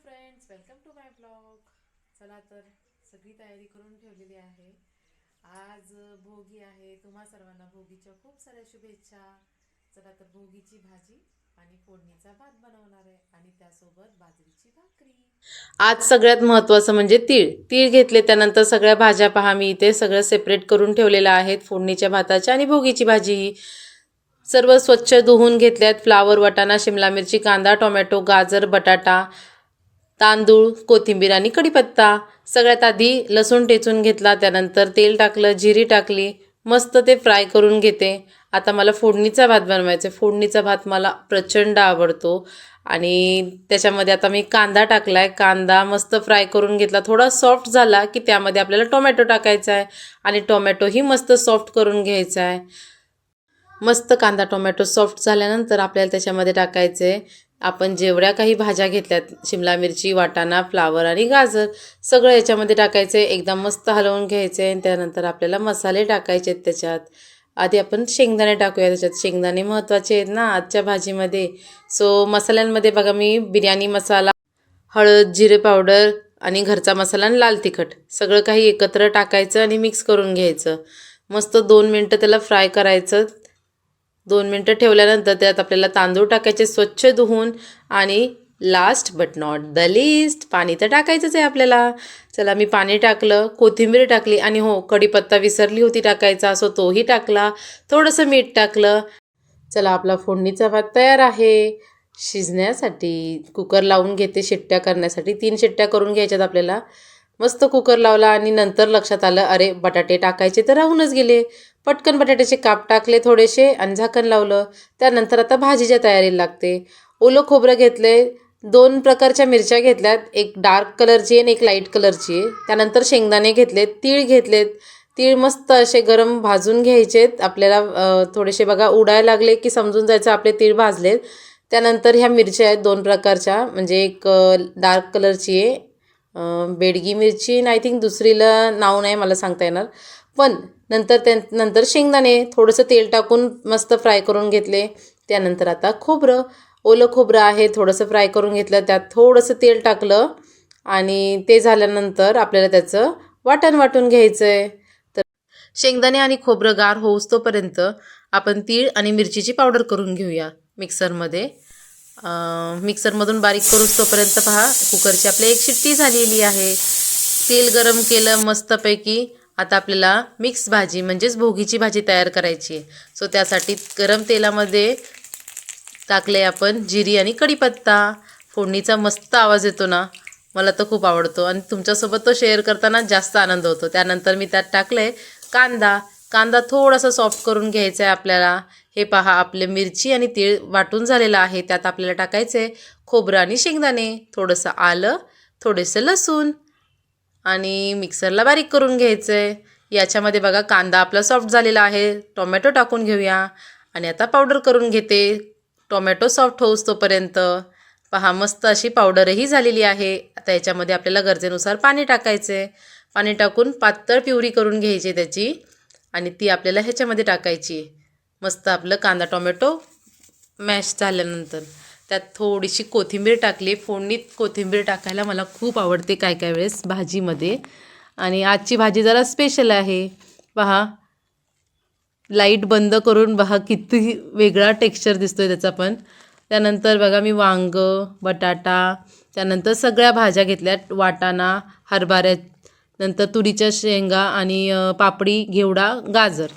Friends, welcome to my blog. चला तर सगळी तयारी करून ठेवलेली आहे. आज भोगी आहे. तुम्हा सर्वांना भोगीच्या खूप साऱ्या शुभेच्छा. चला तर भोगीची भाजी आणि फोडणीचा भात बनवणार आहे आणि त्यासोबत बाजरीची भाकरी. आज सगळ्यात महत्त्वाचं म्हणजे तीळ. तीळ घेतले, त्यानंतर सगळ्या भाज्या पहा मी इथे सगळं सेपरेट करून ठेवलेल्या आहेत. फोडणीच्या भाताच्या आणि भोगीची भाजी सर्व स्वच्छ धुवून घेतल्यात. फ्लावर, वाटाणा, शिमला मिरची, कांदा, टोमॅटो, गाजर, बटाटा, तांदूळ, कोथिंबीर आणि कढीपत्ता. सगळ्यात आधी लसूण ठेचून घेतला, त्यानंतर तेल टाकलं, जिरी टाकली, मस्त ते फ्राय करून घेते. आता मला फोडणीचा भात बनवायचा आहे. फोडणीचा भात मला प्रचंड आवडतो आणि त्याच्यामध्ये आता मी कांदा टाकलाय. कांदा मस्त फ्राय करून घेतला. थोडा सॉफ्ट झाला की त्यामध्ये आपल्याला टोमॅटो टाकायचा आहे आणि टोमॅटोही मस्त सॉफ्ट करून घ्यायचा आहे. मस्त कांदा टोमॅटो सॉफ्ट झाल्यानंतर आपल्याला त्याच्यामध्ये टाकायचे आपण जेवढ्या काही भाज्या घेतल्यात, शिमला मिरची, वाटाणा, फ्लावर आणि गाजर, सगळं याच्यामध्ये टाकायचे. एकदम मस्त हलवून घ्यायचे आणि त्यानंतर आपल्याला मसाले टाकायचे आहेत त्याच्यात. आधी आपण शेंगदाणे टाकूया त्याच्यात. शेंगदाणे महत्त्वाचे आहेत ना आजच्या भाजीमध्ये. सो मसाल्यांमध्ये बघा मी बिर्याणी मसाला, हळद, जिरे पावडर आणि घरचा मसाला आणि लाल तिखट सगळं काही एकत्र टाकायचं आणि मिक्स करून घ्यायचं. मस्त 2 मिनटं त्याला फ्राय करायचं. 2 मिनटं ठेवल्यानंतर त्यात आपल्याला तांदूळ टाकायचे स्वच्छ धुवून आणि last but not the list पाणी तर टाकायचंच आहे आपल्याला. चला मी पाणी टाकलं, कोथिंबीर टाकली आणि हो कढीपत्ता विसरली होती टाकायचा, सो तोही टाकला. थोडंसं मीठ टाकलं. चला आपला फोडणीचा भात तयार आहे. शिजण्यासाठी कुकर लावून घेते शिट्ट्या करण्यासाठी. 3 शिट्ट्या करून घ्यायच्यात आपल्याला. मस्त कुकर लावला आणि नंतर लक्षात आलं अरे बटाटे टाकायचे तर राहूनच गेले. पटकन बटाट्याचे काप टाकले थोडेसे आणि झाकण लावलं. त्यानंतर आता भाजीच्या तयारीला लागते. ओलं खोबरं घेतले, 2 प्रकारच्या मिरच्या घेतल्यात, एक डार्क कलरची आणि एक लाईट कलरची आहे. त्यानंतर शेंगदाणे घेतलेत, तीळ घेतलेत. तीळ मस्त असे गरम भाजून घ्यायचेत आपल्याला. थोडेसे बघा उडायला लागले की समजून जायचं आपले तीळ भाजलेत. त्यानंतर ह्या मिरच्या आहेत 2 प्रकारच्या, म्हणजे एक डार्क कलरची आहे, बेडगी मिरची, आय थिंक दुसरीला नाव नाही मला सांगता येणार. पण नंतर शेंगदाणे थोडंसं तेल टाकून मस्त फ्राय करून घेतले. त्यानंतर आता खोबरं, ओलं खोबरं आहे, थोडंसं फ्राय करून घेतलं. त्यात थोडंसं तेल टाकलं आणि ते झाल्यानंतर आपल्याला त्याचं वाटण वाटून घ्यायचं आहे. तर शेंगदाणे आणि खोबरं गार होऊस तोपर्यंत आपण तीळ आणि मिरचीची पावडर करून घेऊया मिक्सरमध्ये. मिक्सरमधून बारीक करूस तोपर्यंत पहा कुकरची आपली एक शिट्टी झालेली आहे. तेल गरम केलं मस्तपैकी. आता आपल्याला मिक्स भाजी म्हणजेच भोगीची भाजी तयार करायची आहे. सो त्यासाठी गरम तेलामध्ये टाकले आपण जिरी आणि कढीपत्ता. फोडणीचा मस्त आवाज येतो ना, मला तर खूप आवडतो आणि तुमच्यासोबत तो शेअर करताना जास्त आनंद होतो. त्यानंतर मी त्यात टाकले कांदा. कांदा थोडासा सॉफ्ट करून घ्यायचा आहे आपल्याला. हे पहा आपले मिरची आणि तीळ वाटून झालेलं आहे. त्यात आपल्याला टाकायचे खोबरं आणि शेंगदाणे, थोडंसं आलं, थोडेसे लसूण आणि मिक्सरला बारीक करून घ्यायचं आहे. याच्यामध्ये बघा कांदा आपला सॉफ्ट झालेला आहे. टोमॅटो टाकून घेऊया आणि आता पावडर करून घेते टोमॅटो सॉफ्ट होऊस तोपर्यंत. पहा मस्त अशी पावडरही झालेली आहे. आता याच्यामध्ये आपल्याला गरजेनुसार पाणी टाकायचे. पाणी टाकून पातळ प्युरी करून घ्यायची त्याची आणि ती आपल्याला ह्याच्यामध्ये टाकायची. मस्त आपलं कांदा टोमॅटो मॅश झाल्यानंतर त्यात थोडीशी कोथिंबीर टाकली. फोडणीत कोथिंबीर टाकायला मला खूप आवडते काय काय वेळेस भाजीमध्ये. आणि आजची भाजी जरा स्पेशल आहे. पहा लाईट बंद करून बघा किती वेगळा टेक्स्चर दिसतोय त्याचा पण. त्यानंतर बघा मी वांग, बटाटा, त्यानंतर सगळ्या भाज्या घेतल्यात. वाटाणा, हरभऱ्या, नंतर तुरीच्या शेंगा आणि पापडी, घेवडा, गाजर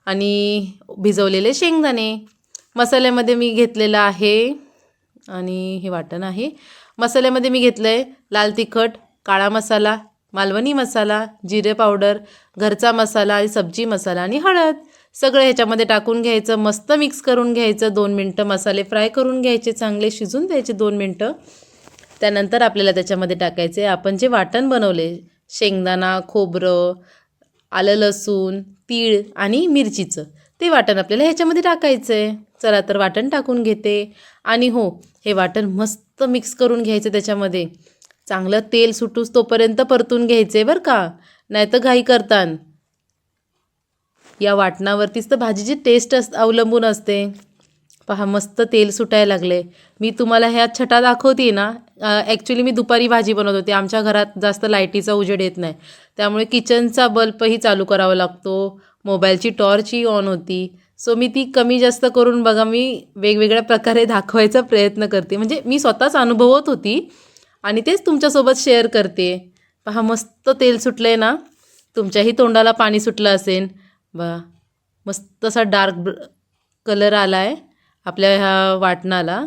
आणि भिजवलेले शेंगदाणे. मसाल्यामध्ये मी घेतलेला आहे आणि हे वाटण आहे. मसाल्यामध्ये मी घेतलं आहे लाल तिखट, काळा मसाला, मालवणी मसाला, जिरे पावडर, घरचा मसाला आणि सब्जी मसाला आणि हळद. सगळं ह्याच्यामध्ये टाकून घ्यायचं, मस्त मिक्स करून घ्यायचं. 2 मिनटं मसाले फ्राय करून घ्यायचे, चांगले शिजून द्यायचे 2 मिनटं. त्यानंतर आपल्याला त्याच्यामध्ये टाकायचे आपण जे वाटण बनवले, शेंगदाणा, खोबरं, आलं लसूण, तीळ आणि मिरचीचं, ते वाटण आपल्याला ह्याच्यामध्ये टाकायचं आहे. चला तर वाटण टाकून घेते आणि हो हे वाटण मस्त मिक्स करून घ्यायचं त्याच्यामध्ये. चांगलं तेल सुटूस तोपर्यंत परतून घ्यायचे बरं का, नाही तर घाई करतान. या वाटणावरतीच तर भाजीची टेस्ट अवलंबून असते. पहा मस्त तेल सुटायला लागले. मी तुम्हाला ह्या छटा दाखवते ना, ॲक्च्युली मी दुपारी भाजी बनवत होते. आमच्या घरात जास्त लाईटीचा उजेड येत नाही, त्यामुळे किचनचा बल्बही चालू करावा लागतो. मोबाईलची टॉर्चही ऑन होती. सो मी ती कमी जास्त करून बघा मी वेगवेगळ्या प्रकारे दाखवायचा प्रयत्न करते. म्हणजे मी स्वतःच अनुभवत होती आणि तेच तुमच्यासोबत शेअर करते. पहा मस्त तेल सुटलं आहे ना. तुमच्याही तोंडाला पाणी सुटलं असेल. बघा मस्त असा डार्क कलर आला आहे आपल्या ह्या वाटणाला.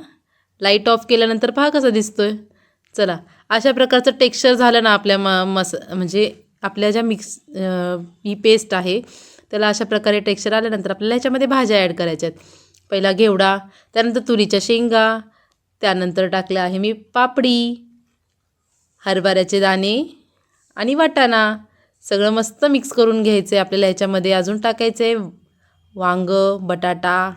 लाईट ऑफ केल्यानंतर पहा कसं दिसतोय. चला अशा प्रकारचं टेक्स्चर झालं ना आपल्या म्हणजे आपल्या ज्या ही पेस्ट आहे त्याला अशा प्रकारे टेक्स्चर आल्यानंतर आपल्याला ह्याच्यामध्ये भाज्या ॲड करायच्या आहेत. पहिला घेवडा, त्यानंतर तुरीच्या शेंगा, त्यानंतर टाकलं आहे मी पापडी, हरभऱ्याचे दाणे आणि वाटाणा. सगळं मस्त मिक्स करून घ्यायचं आहे आपल्याला. ह्याच्यामध्ये अजून टाकायचं आहे वांगं, बटाटा.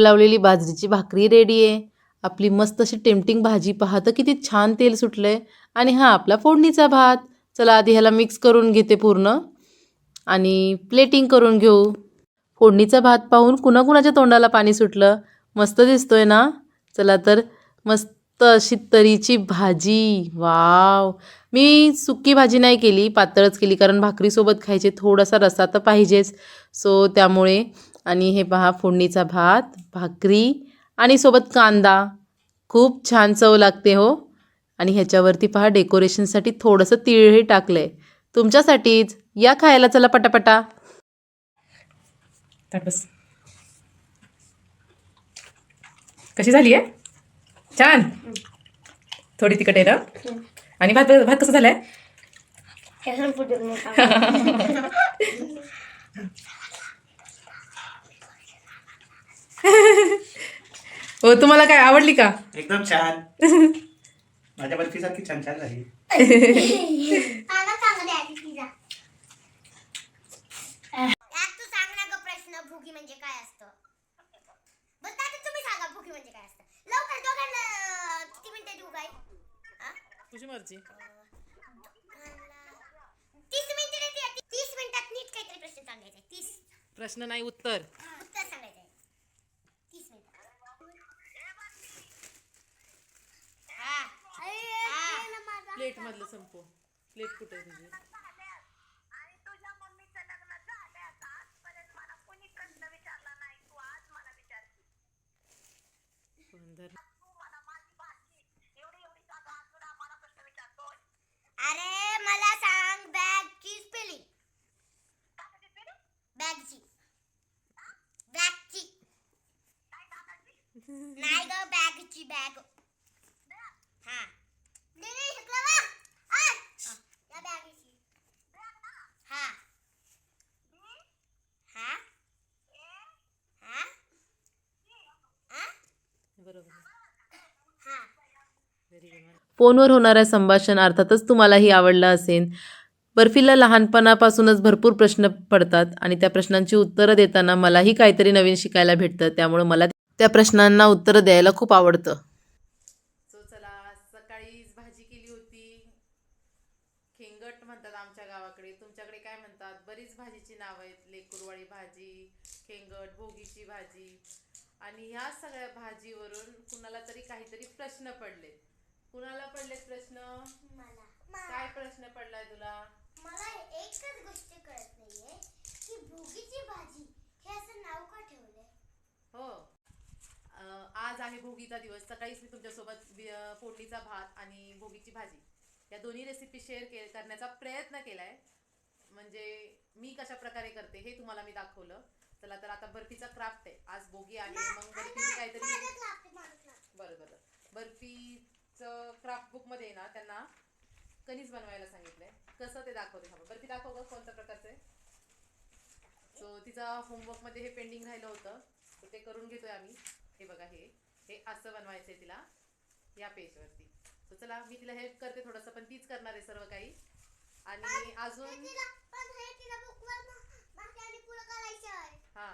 लावलेली बाजरीची भाकरी रेडी आहे. आपली मस्त अशी टेम्पटिंग भाजी पाहतं किती छान तेल सुटलंय. आणि हा आपला फोडणीचा भात. चला आधी ह्याला मिक्स करून घेते पूर्ण आणि प्लेटिंग करून घेऊ. फोडणीचा भात पाहून कुणाकुणाच्या तोंडाला पाणी सुटलं. मस्त दिसतोय ना. चला तर मस्त अशी तरीची भाजी. वाव. मी सुकी भाजी नाही केली, पातळच केली, कारण भाकरीसोबत खायचे, थोडासा रस्सा तर पाहिजेच. सो त्यामुळे. आणि हे पहा फोडणीचा भात, भाकरी आणि सोबत कांदा. खूप छान चव लागते हो. आणि ह्याच्यावरती पहा डेकोरेशनसाठी थोडंसं तीळही टाकलं आहे तुमच्यासाठीच. या खायला चला पटापटा. बस. कशी झाली आहे? छान. थोडी तिखट आहे ना. आणि भात भात कसा झालाय? हो, तुम्हाला काय आवडली का? एकदम छान. माझ्या बर्फी सारखी छान छान झाली. प्रश्न नाही उत्तर. उत्तर सांगायचं आहे. 30 मिनिटं. हा. प्लेट मधलं संपव. प्लेट कुठे आहे तुझी? आणि तुझ्या मम्मीचं लग्न झाल्यास आजपर्यंत मला कोणी प्रश्न विचारला नाही. तू आज मला विचारते. सुंदर. तू मला माझी भाजी एवढी एवढी जागा असून आम्हाला प्रश्न विचारतोय. अरे मला सांग बॅगची स्पेलिंग. काय spelling? बॅगची. बॅगची. काय दादाची? नाही ग बॅगची बॅग. हा. नाही शिकला बा. या बॅगची. हा. हा. हा. हा. बरोबर. हा. Very good. फोनवर होणाऱ्या संभाषण अर्थातच तुम्हालाही आवडलं असेल. बर्फीला लहानपणापासूनच भरपूर प्रश्न पडतात आणि त्या प्रश्नांची उत्तरं देताना मलाही काहीतरी नवीन शिकायला भेटतं. त्यामुळे मला त्या प्रश्नांना उत्तरं द्यायला खूप आवडतं. सो चला, सकाळीच भाजी केली होती. खेंगट म्हणतात आमच्या गावाकडे. तुमच्याकडे काय म्हणतात? बरीच भाजीची नावं आहेत. लेकुरवाळी भाजी, खेंगट, भोगीची भाजी. आणि ह्या सगळ्या भाजीवरून कुणाला तरी काहीतरी प्रश्न पडले. कुणाला पडलेत प्रश्न? मला काय प्रश्न पडलाय तुला? मला एकच गोष्ट कळत नाहीये की भोगीची भाजी हे असं नाव का ठेवलंय. हो, आज आहे भोगीचा दिवस. सकाळीच मी तुमच्यासोबत फोडणीचा भात आणि भोगीची भाजी या दोन्ही रेसिपी शेअर करण्याचा प्रयत्न केलाय. म्हणजे मी कशा प्रकारे करते हे तुम्हाला मी दाखवलं. चला तर आता बर्फीचा क्राफ्ट आहे. आज भोगी आहे, मग बर्फीने काहीतरी बरं बर्फीचं क्राफ्ट बुक मध्ये ना त्यांना कणीस बनवायला सांगितलंय. कसं ते दाखवते. बर्फी दाखव ग कोणत्या प्रकारचं आहे. सो तिचा होमवर्क मध्ये हे पेंडिंग राहिलं होतं, तर ते करून घेतोय आम्ही. हे बघा, हे असं बनवायचंय तिला या पेजवरती. तर चला मी तिला हेल्प करते थोडंसं, पण तीच करणार आहे सर्व काही. आणि अजून हा,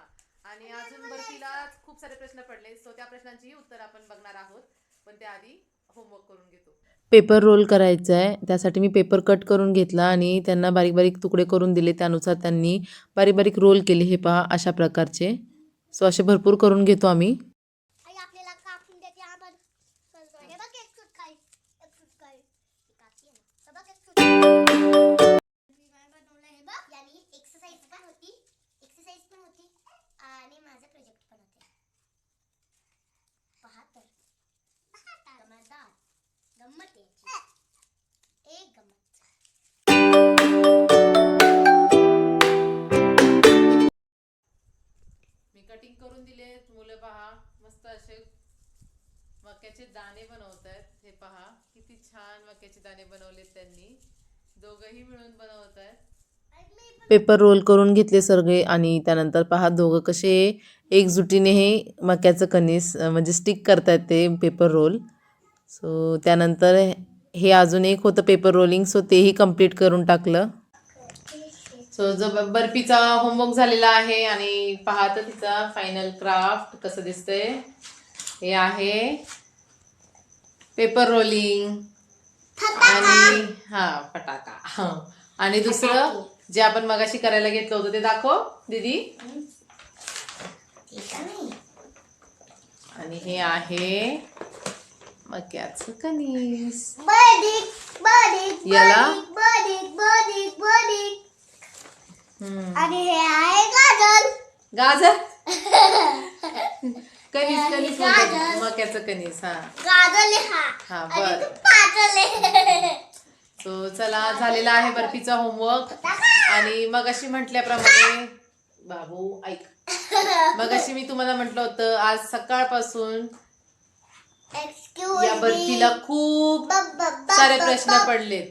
आणि अजून बर्फीला खूप सारे प्रश्न पडले. सो त्या प्रश्नांचीही उत्तर आपण बघणार आहोत, पण त्याआधी होमवर्क करून घेतो. पेपर रोल करायचा आहे. त्यासाठी मी पेपर कट करून घेतला आणि त्यांना बारीक बारीक तुकडे करून दिले. त्यानुसार त्यांनी बारीक बारीक रोल केले. हे पहा अशा प्रकारचे. सो असे भरपूर करून घेतो आम्ही. आई आपल्याला कापून देते. आपण हे बघ एक सूट खाई कापी आहे ना. बघ एक सूट मी काय बनवलं हे बघ. यानी एक्सरसाइज पण होती आणि माझा प्रोजेक्ट पण होते. पहा तर गमतदार गंमत याची एक गंमत. मी कटिंग करून दिले. मुलं पहा मस्त असे मक्याचे दाणे बनवत आहेत. हे पहा किती छान मक्याचे दाणे बनवलेत त्यांनी. दोघंही मिळून बनवत आहेत. पेपर रोल करून घेतले सगळे आणि त्यानंतर पहा दोघं कसे एकजुटीने हे मक्याचं कणीस म्हणजे स्टिक करतात ते पेपर रोल. सो त्यानंतर हे अजून एक होतं पेपर रोलिंग. सो तेही कंप्लीट करून टाकलं. सो जो बर्फीचा होमवर्क झालेला आहे आणि पहा तर तिचा फायनल क्राफ्ट कसं दिसतंय. हे आहे पेपर रोलिंग आणि फटाका. आणि दुसरं जे आपण मगाशी करायला घेतलं होतं ते दाखव दीदी. आणि हे आहे मक्याचं कणीस. याला आणि हे आहे गाजर. गाजर कणीस मक्याचं कणीस. गाजर हा बरं. पाटले. सो चला झालेला आहे बर्फीचा होमवर्क. आणि मगाशी म्हटल्याप्रमाणे बाबू ऐक, मगाशी मी तुम्हाला म्हटलं होतं आज सकाळपासून या बर्फीला खूप सारे प्रश्न पडलेत.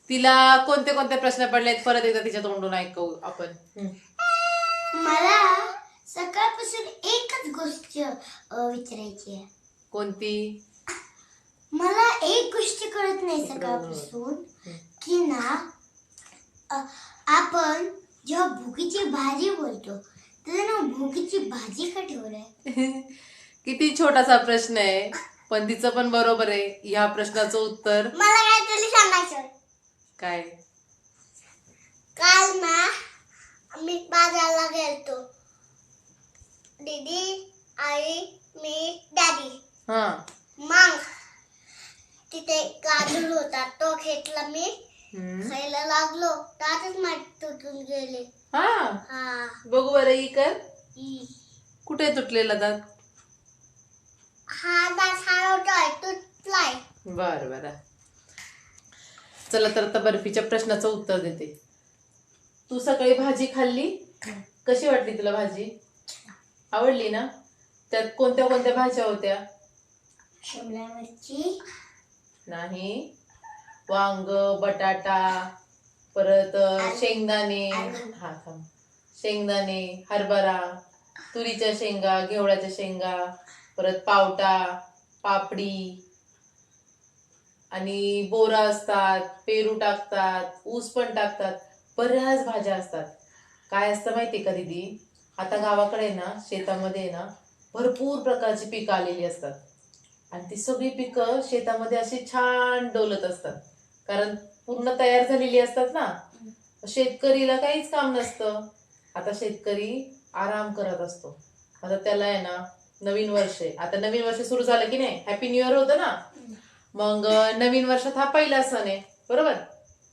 तिला कोणते कोणते प्रश्न पडलेत परत एकदा तिच्या तोंडून ऐकू आपण. मला सकाळपासून एकच गोष्ट विचारायची आहे. कोणती? मला एक गोष्ट कळत नाही सकाळपासून की ना आपण जेव्हा भोगीची भाजी बोलतो तर ना भोगीची भाजी का ठेवलंय. किती छोटासा प्रश्न आहे, पण तिचं पण बरोबर आहे. ह्या प्रश्नाचं उत्तर मला काहीतरी सांगायचं. काय? काल ना मी बाजारला गेलतो. दीदी, आई, मी, डॅडी. हा मग तिथे गाजर होता तो घेतला मी. हम्म. खायला लागलो त्यातच माठ तुटून गेले. हा हा बघू बरं ही कर. ई. कुठे तुटलेला दात? हा दात हरवतोय तुटलाय. बर बर. चला तर आता बर्फीच्या प्रश्नाचं उत्तर देते. तू सकाळी भाजी खाल्ली, कशी वाटली तुला भाजी? आवडली ना? त्यात कोणत्या कोणत्या भाज्या होत्या? शिमला मिरची, नाही, वांग, बटाटा, परत शेंगदाणे, हा थांब, शेंगदाणे, हरभरा, तुरीच्या शेंगा, घेवड्याच्या शेंगा, परत पावटा, पापडी आणि बोरा असतात, पेरू टाकतात, ऊस पण टाकतात, बऱ्याच भाज्या असतात. काय असतं माहितीये का दीदी? आता गावाकडे ना शेतामध्ये ना भरपूर प्रकारची पिकं आलेली असतात आणि ती सगळी पिकं शेतामध्ये अशी छान डोलत असतात, कारण पूर्ण तयार झालेली असतात ना. शेतकरीला काहीच काम नसतं. आता शेतकरी आराम करत असतो. आता त्याला आहे ना नवीन वर्ष आहे. आता नवीन वर्ष सुरू झालं की नाही, हॅपी न्यू इयर होतं ना, मग नवीन वर्षात हा पहिला सण आहे, बरोबर?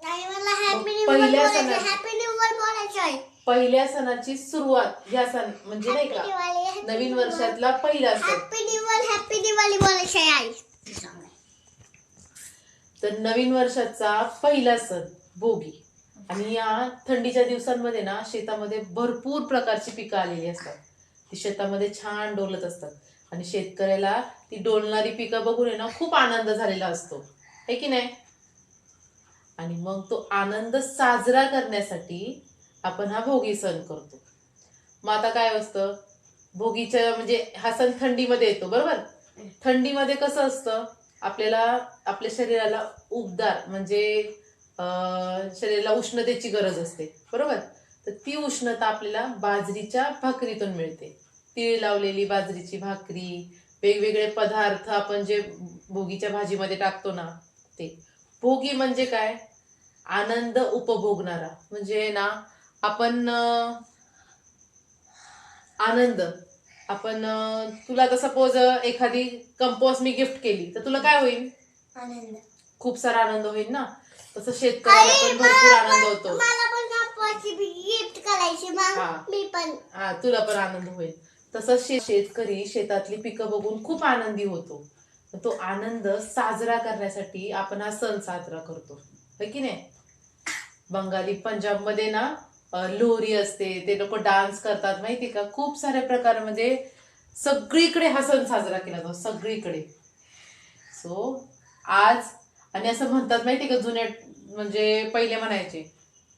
नाही मला हॅपी न्यू पहिल्या इयर बोलायचं. सणाची- हॅपी न्यू इयर बोलायचं आहे. पहिल्या सणाची सुरुवात या सण म्हणजे नाही का, नवीन वर्षातला पहिला सण. हॅपी दिवाळी बोलायचं आहे आई. तर नवीन वर्षाचा पहिला सण भोगी. आणि या थंडीच्या दिवसांमध्ये ना शेतामध्ये भरपूर प्रकारची पिकं आलेली असतात. ती शेतामध्ये छान डोलत असतात आणि शेतकऱ्याला ती डोलणारी पिकं बघून आहे ना खूप आनंद झालेला असतो, है की नाही? आणि मग तो आनंद साजरा करण्यासाठी आपण हा भोगी सण करतो. मग आता काय असतं, भोगीच्या म्हणजे हा सण थंडीमध्ये येतो, बरोबर? थंडीमध्ये कसं असतं, आपल्याला आपल्या शरीराला उबदार म्हणजे शरीराला उष्णतेची गरज असते, बरोबर? तर ती उष्णता आपल्याला बाजरीच्या भाकरीतून मिळते. तीळ लावलेली बाजरीची भाकरी, वेगवेगळे पदार्थ आपण जे भोगीच्या भाजीमध्ये टाकतो ना ते. भोगी म्हणजे काय? आनंद उपभोगणारा म्हणजे ना आपण आनंद आपण तुला आता सपोज एखादी कंपोस्ट मी गिफ्ट केली तर तुला काय होईल? आनंद. खूप सारा आनंद होईल ना. तसं शेतकऱ्याला पण भरपूर आनंद होतो. मला पण कंपोस्टची गिफ्ट करायची मग हा. मी पण. हा तुला पण आनंद होईल. तसंच शेतकरी शेतातली पिकं बघून खूप आनंदी होतो. तो आनंद साजरा करण्यासाठी आपण हा सण साजरा करतो, है की नाही? बंगाली पंजाबमध्ये ना लोहरी असते, ते लोक डान्स करतात माहिती का, खूप साऱ्या प्रकारमध्ये सगळीकडे हा सण साजरा केला जातो, सगळीकडे. सो आज आणि असं म्हणतात माहिती का, जुने म्हणजे पहिले म्हणायचे,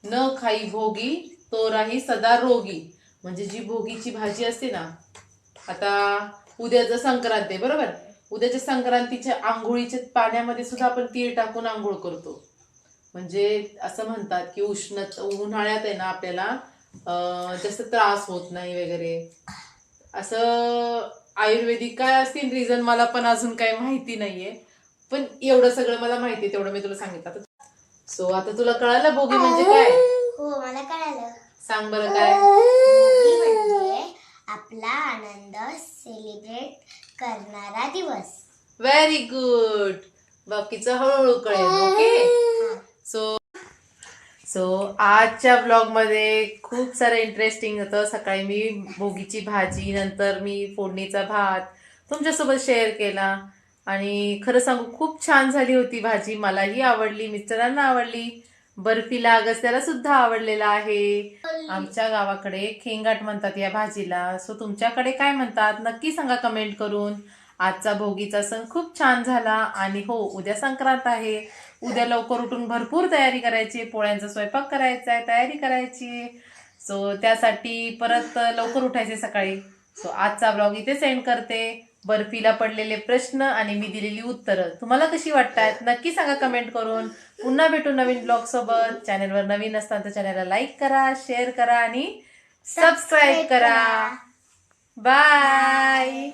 न खाई भोगी तो राही सदा रोगी. म्हणजे जी भोगीची भाजी असते ना, आता उद्याचं संक्रांत आहे, बरोबर? उद्याच्या संक्रांतीच्या आंघोळीच्या पाण्यामध्ये सुद्धा आपण तीळ टाकून आंघोळ करतो. म्हणजे असं म्हणतात की उन्हाळ्यात आहे ना आपल्याला जास्त त्रास होत नाही वगैरे, असं आयुर्वेदिक काय असतील रिझन मला पण अजून काही माहिती नाहीये, पण एवढं सगळं मला माहिती, तेवढं मी तुला सांगितलं. सो आता तुला कळालं भोगी म्हणजे काय? हो मला कळालं. सांग बरं काय? भोगी म्हणजे आपला आनंद सेलिब्रेट करणारा दिवस. Very good. बाकीचं हळूहळू कळेल. ओके. सो आजच्या ब्लॉगमध्ये खूप सारं इंटरेस्टिंग होतं. सकाळी मी भोगीची भाजी, नंतर मी फोडणीचा भात तुमच्यासोबत शेअर केला आणि खरं सांगू खूप छान झाली होती भाजी. मलाही आवडली, मिस्टरांना आवडली, बर्फीला अगस्त्याला सुद्धा आवडलेला आहे. आमच्या गावाकडे खेंगाट म्हणतात या भाजीला. सो तुमच्याकडे काय म्हणतात नक्की सांगा कमेंट करून. आजचा भोगीचा सण खूप छान झाला आणि हो उद्या संक्रांत आहे. उद्या लवकर उठून भरपूर तयारी करायची, पोळ्यांचा स्वयंपाक करायचा आहे, तयारी करायची. सो त्यासाठी परत लवकर उठायचे सकाळी. सो आजचा ब्लॉग इथे सेंड करते. बर्फीला पडलेले प्रश्न आणि मी दिलेली उत्तरं तुम्हाला कशी वाटतात नक्की सांगा कमेंट करून. पुन्हा भेटू नवीन ब्लॉग सोबत. चॅनलवर नवीन असताना तर चॅनलला लाईक करा, शेअर करा आणि सबस्क्राईब करा. बाय.